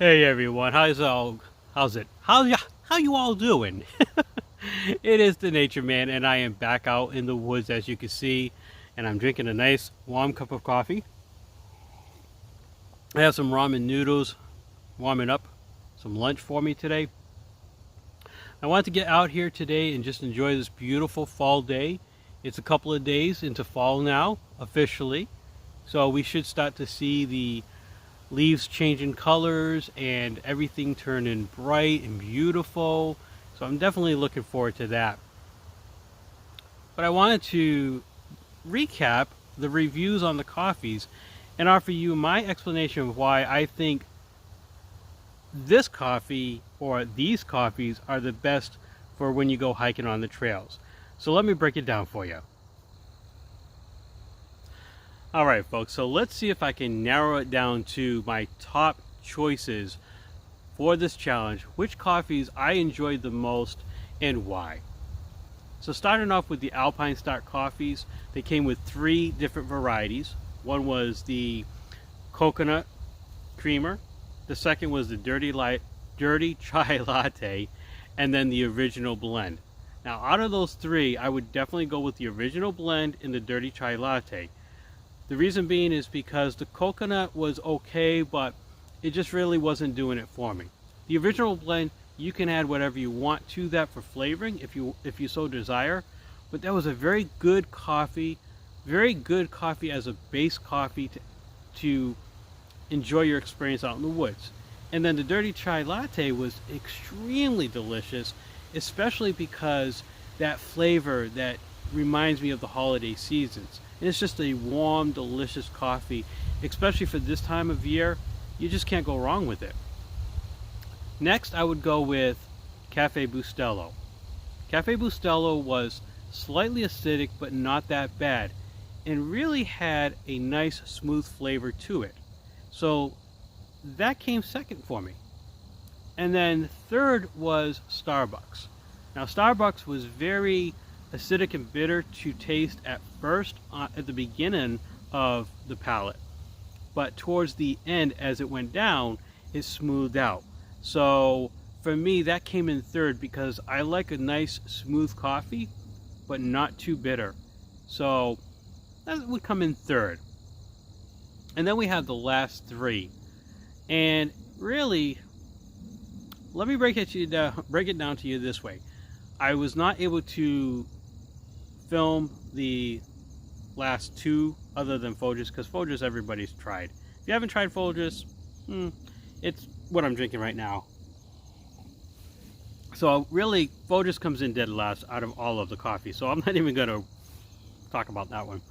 Hey everyone, how you all doing? It is the Nature Man, and I am back out in the woods as you can see, and I'm drinking a nice warm cup of coffee. I have some ramen noodles warming up, some lunch for me today. I wanted to get out here today and just enjoy this beautiful fall day. It's a couple of days into fall now, officially, so we should start to see the leaves changing colors and everything turning bright and beautiful. So I'm definitely looking forward to that. But I wanted to recap the reviews on the coffees and offer you my explanation of why I think this coffee or these coffees are the best for when you go hiking on the trails. So let me break it down for you. All right, folks, so let's see if I can narrow it down to my top choices for this challenge, which coffees I enjoyed the most and why. So starting off with the Alpine Start coffees, they came with 3 different varieties. One was the coconut creamer, the second was the dirty chai latte, and then the original blend. Now out of those 3, I would definitely go with the original blend and the dirty chai latte. The reason being is because the coconut was okay, but it just really wasn't doing it for me. The original blend, you can add whatever you want to that for flavoring if you so desire, but that was a very good coffee as a base coffee to enjoy your experience out in the woods. And then the dirty chai latte was extremely delicious, especially because that flavor that reminds me of the holiday seasons. And it's just a warm, delicious coffee, especially for this time of year. You just can't go wrong with it. Next, I would go with Cafe Bustelo. Cafe Bustelo was slightly acidic, but not that bad, and really had a nice, smooth flavor to it. So that came second for me. And then third was Starbucks. Now, Starbucks was very acidic and bitter to taste at first at the beginning of the palate, but towards the end as it went down it smoothed out. So for me that came in third because I like a nice smooth coffee but not too bitter, so that would come in third. And then we have the last 3, and really let me break it down to you this way. I was not able to film the last 2 other than Folgers, because Folgers everybody's tried. If you haven't tried Folgers, it's what I'm drinking right now. So really Folgers comes in dead last out of all of the coffee, so I'm not even going to talk about that one.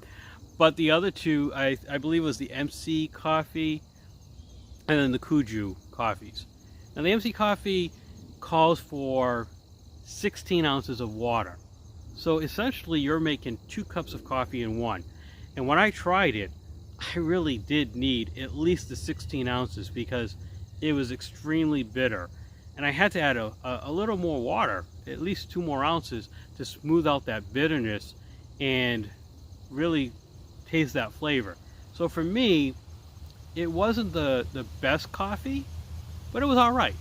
But the other 2 I believe was the MC coffee and then the Kuju coffees. Now the MC coffee calls for 16 ounces of water. So essentially you're making 2 cups of coffee in one. And when I tried it, I really did need at least the 16 ounces because it was extremely bitter. And I had to add a little more water, at least 2 more ounces, to smooth out that bitterness and really taste that flavor. So for me, it wasn't the best coffee, but it was all right.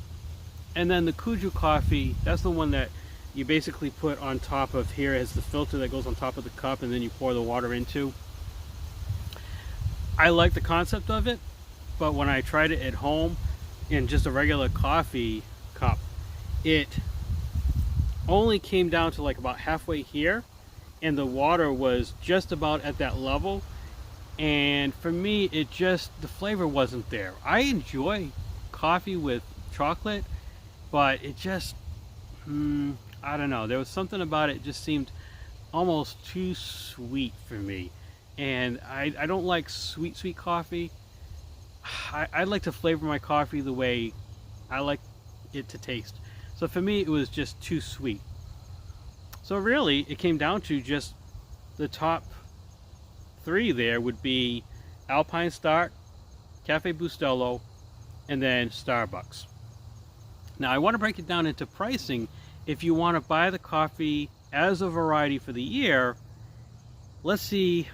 And then the Kuju coffee, that's the one that you basically put on top of here as the filter that goes on top of the cup, and then you pour the water into. I like the concept of it, but when I tried it at home in just a regular coffee cup, it only came down to like about halfway here, and the water was just about at that level. And for me, the flavor wasn't there. I enjoy coffee with chocolate, but it just I don't know, there was something about it just seemed almost too sweet for me, and I don't like sweet coffee. I like to flavor my coffee the way I like it to taste. So for me it was just too sweet. So really it came down to just the top 3 there would be Alpine Start, Cafe Bustelo, and then Starbucks. Now I want to break it down into pricing. If you want to buy the coffee as a variety for the year, let's see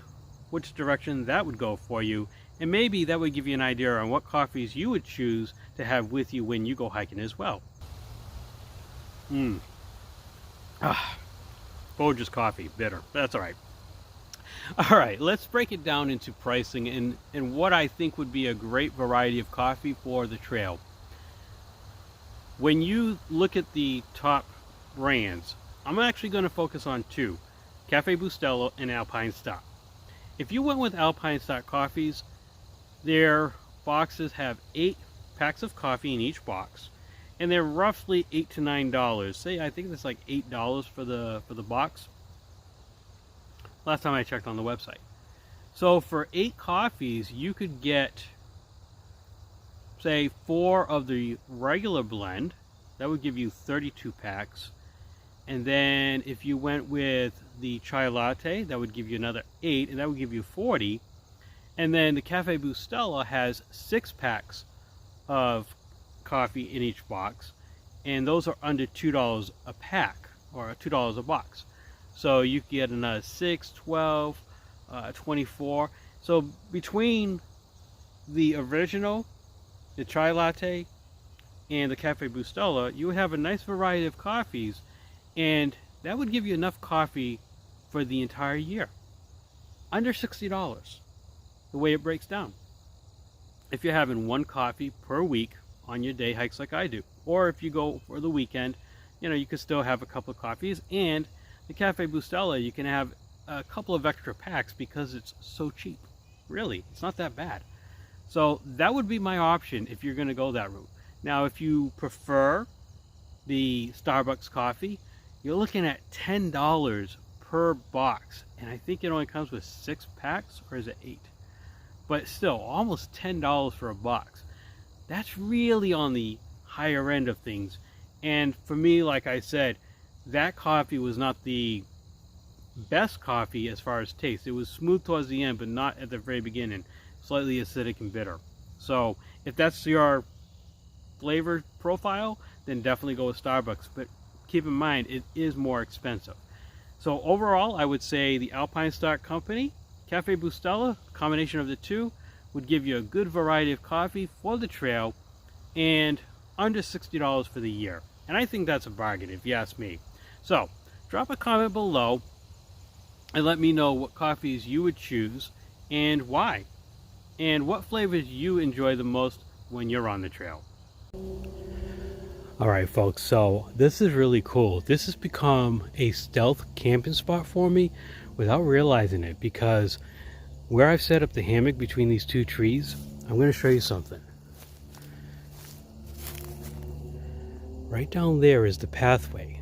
which direction that would go for you, and maybe that would give you an idea on what coffees you would choose to have with you when you go hiking as well. Gorgeous coffee, bitter, that's all right. All right, let's break it down into pricing and what I think would be a great variety of coffee for the trail. When you look at the top brands, I'm actually going to focus on two, Cafe Bustelo and Alpine Start. If you went with Alpine Start coffees, their boxes have 8 packs of coffee in each box, and they're roughly $8 to $9. Say, I think it's like $8 for the box. Last time I checked on the website. So for 8 coffees, you could get, say, 4 of the regular blend. That would give you 32 packs. And then if you went with the chai latte, that would give you another 8, and that would give you 40. And then the Cafe Bustelo has 6 packs of coffee in each box, and those are under $2 a pack, or $2 a box. So you get another 6, 12, 24. So between the original, the chai latte, and the Cafe Bustelo, you would have a nice variety of coffees, and that would give you enough coffee for the entire year. Under $60, the way it breaks down. If you're having 1 coffee per week on your day hikes like I do, or if you go for the weekend, you know, you can still have a couple of coffees. And the Cafe Bustelo, you can have a couple of extra packs because it's so cheap. Really, it's not that bad. So that would be my option if you're going to go that route. Now, if you prefer the Starbucks coffee, you're looking at $10 per box, and I think it only comes with 6 packs, or is it 8? But still, almost $10 for a box. That's really on the higher end of things. And for me, like I said, that coffee was not the best coffee as far as taste. It was smooth towards the end, but not at the very beginning. Slightly acidic and bitter. So if that's your flavor profile, then definitely go with Starbucks. But keep in mind, it is more expensive. So overall, I would say the Alpine Start Company, Cafe Bustelo, combination of the two, would give you a good variety of coffee for the trail and under $60 for the year. And I think that's a bargain if you ask me. So drop a comment below and let me know what coffees you would choose and why, and what flavors you enjoy the most when you're on the trail. Alright folks, so this is really cool. This has become a stealth camping spot for me without realizing it, because where I've set up the hammock between these 2 trees, I'm going to show you something. Right down there is the pathway.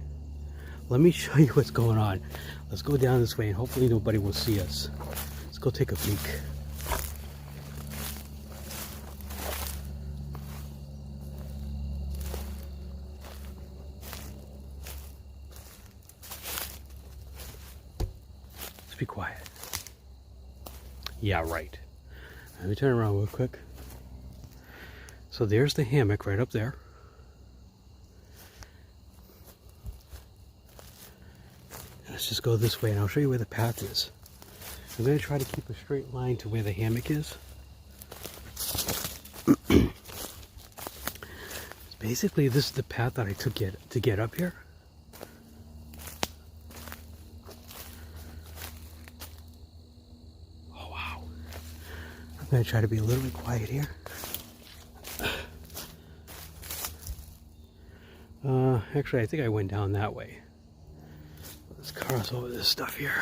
Let me show you what's going on. Let's go down this way and hopefully nobody will see us. Let's go take a peek. Let's be quiet. Yeah, right. Let me turn around real quick. So there's the hammock right up there. Let's just go this way and I'll show you where the path is. I'm going to try to keep a straight line to where the hammock is. Basically, this is the path that I took to get up here. Oh wow. I'm going to try to be a little bit quiet here. Actually, I think I went down that way. Let's cross over this stuff here.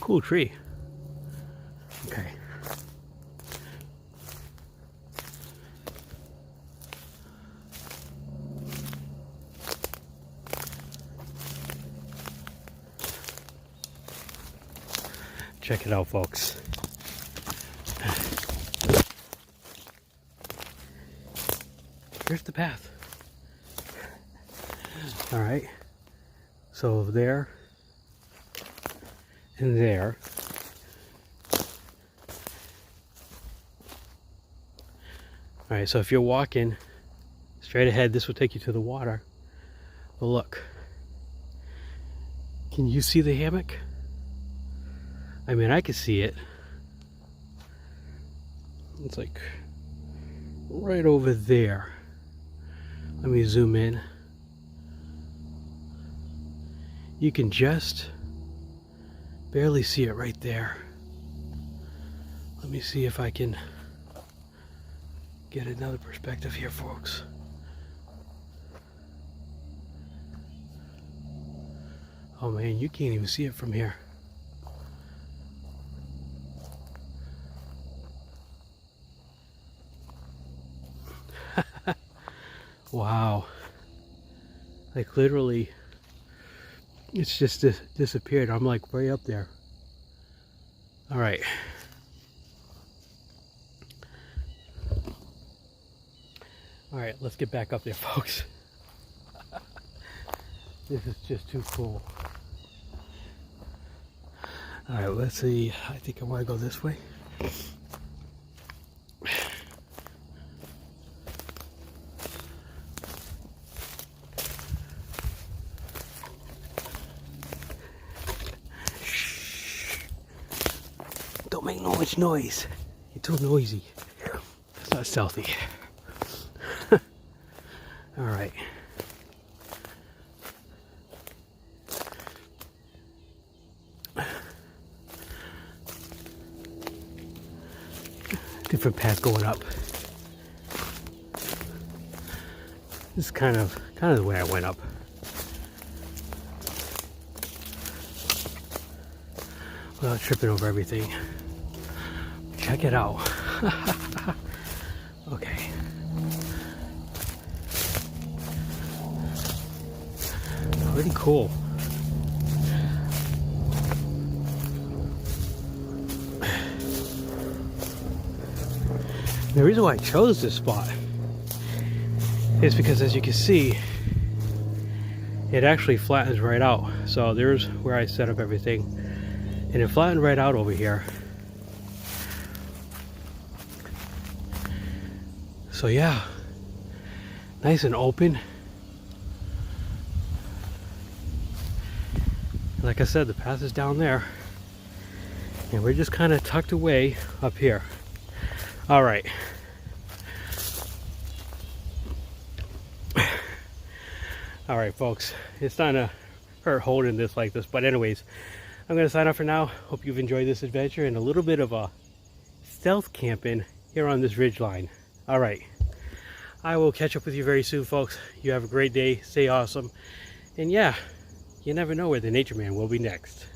Cool tree. Okay. Check it out, folks. Here's the path. All right. So there and there. All right. So if you're walking Straight ahead, this will take you to the water. But look, can you see the hammock? I mean, I can see it. It's like right over there. Let me zoom in. You can just barely see it right there. Let me see if I can get another perspective here, folks. Oh man, you can't even see it from here. Wow. Like literally, it's just disappeared. I'm like way up there. All right. All right, let's get back up there, folks. This is just too cool. All right, let's see. I think I want to go this way. Don't make no much noise. You're too noisy. That's not stealthy. All right. Different path going up. This is kind of the way I went up. Without tripping over everything. Check it out. Okay. Pretty cool. The reason why I chose this spot is because, as you can see, it actually flattens right out. So there's where I set up everything, and it flattened right out over here. So yeah, nice and open. Like I said, the path is down there, and we're just kind of tucked away up here. All right. All right, folks, it's not gonna hurt holding this like this, but anyways, I'm gonna sign off for now. Hope you've enjoyed this adventure and a little bit of a stealth camping here on this ridge line. All right, I will catch up with you very soon, folks. You have a great day, stay awesome, and yeah, you never know where the nature man will be next.